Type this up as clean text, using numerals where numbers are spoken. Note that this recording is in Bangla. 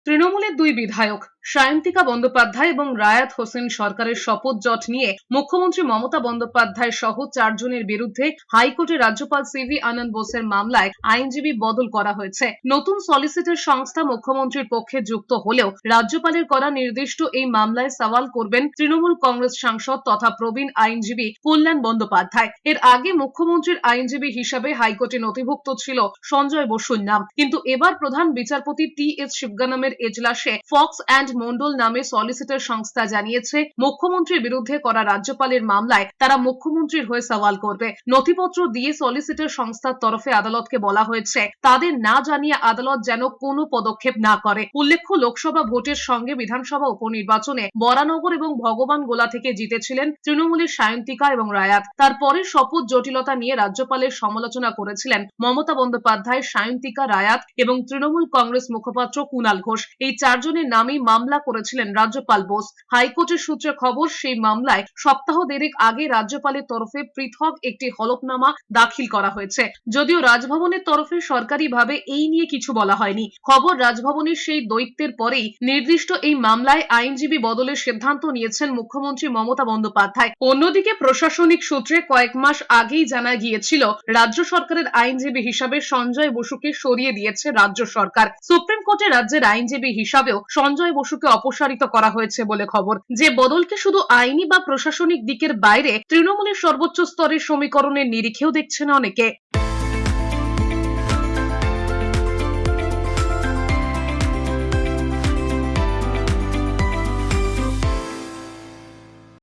তৃণমূলের দুই বিধায়ক সায়ন্তিকা বন্দ্যোপাধ্যায় এবং রায়াত হোসেন সরকারের শপথ জট নিয়ে মুখ্যমন্ত্রী মমতা বন্দ্যোপাধ্যায় সহ 4 জনের বিরুদ্ধে হাইকোর্টে রাজ্যপাল সিভি আনন্দ বোসের মামলায় আইনজীবী বদল করা হয়েছে। নতুন সলিসিটর সংস্থা মুখ্যমন্ত্রীর পক্ষে যুক্ত হলেও রাজ্যপালের করা নির্দিষ্ট এই মামলায় সওয়াল করবেন তৃণমূল কংগ্রেস সাংসদ তথা প্রবীণ আইনজীবী কল্যাণ বন্দ্যোপাধ্যায়। এর আগে মুখ্যমন্ত্রীর আইনজীবী হিসাবে হাইকোর্টে নথিভুক্ত ছিল সঞ্জয় বসুর নাম, কিন্তু এবার প্রধান বিচারপতি টি.এস. শিবগানামের এজলাসে ফক্স অ্যান্ড মন্ডল নামে সলিসিটর সংস্থা জানিয়েছে মুখ্যমন্ত্রীর বিরুদ্ধে করা রাজ্যপালের মামলায় তারা মুখ্যমন্ত্রীর হয়ে সওয়াল করবে। নথিপত্র দিয়ে সলিসিটর সংস্থার তরফে আদালতকে বলা হয়েছে তাদের না জানিয়ে আদালত যেন কোনো পদক্ষেপ না করে। উল্লেখ্য, লোকসভা ভোটের সঙ্গে বিধানসভা উপনির্বাচনে বরানগর এবং ভগবান গোলা থেকে জিতেছিলেন তৃণমূলের সায়ন্তিকা এবং রায়াত। তারপরে শপথ জটিলতা নিয়ে রাজ্যপালের সমালোচনা করেছিলেন মমতা বন্দ্যোপাধ্যায়, সায়ন্তিকা, রায়াত এবং তৃণমূল কংগ্রেস মুখপাত্র কুণাল ঘোষ। এই 4 জনের নামই মামলা করেছিলেন রাজ্যপাল বোস। হাইকোর্টের সূত্রে খবর, সেই মামলায় সপ্তাহ দেড়েক আগে রাজ্যপালের তরফে পৃথক একটি হলফনামা দাখিল করা হয়েছে। যদিও রাজভবনের তরফে সরকারিভাবে এই নিয়ে কিছু বলা হয়নি। খবর, রাজভবনের সেই দৈত্যের পরেই নির্দিষ্ট এই মামলায় আইনজীবী বদলের সিদ্ধান্ত নিয়েছেন মুখ্যমন্ত্রী মমতা বন্দ্যোপাধ্যায়। অন্যদিকে প্রশাসনিক সূত্রে কয়েক মাস আগেই জানা গিয়েছিল রাজ্য সরকারের আইনজীবী হিসাবে সঞ্জয় বসুকে সরিয়ে দিয়েছে রাজ্য সরকার। সুপ্রিম কোর্টে রাজ্যের আইনজীবী হিসাবেও সঞ্জয় বসুকে অপসারিত করা হয়েছে বলে খবর। যে বদলকে শুধু আইনি বা প্রশাসনিক দিকের বাইরে তৃণমূলের সর্বোচ্চ স্তরের সমীকরণের নিরিখেও দেখছেন অনেকে।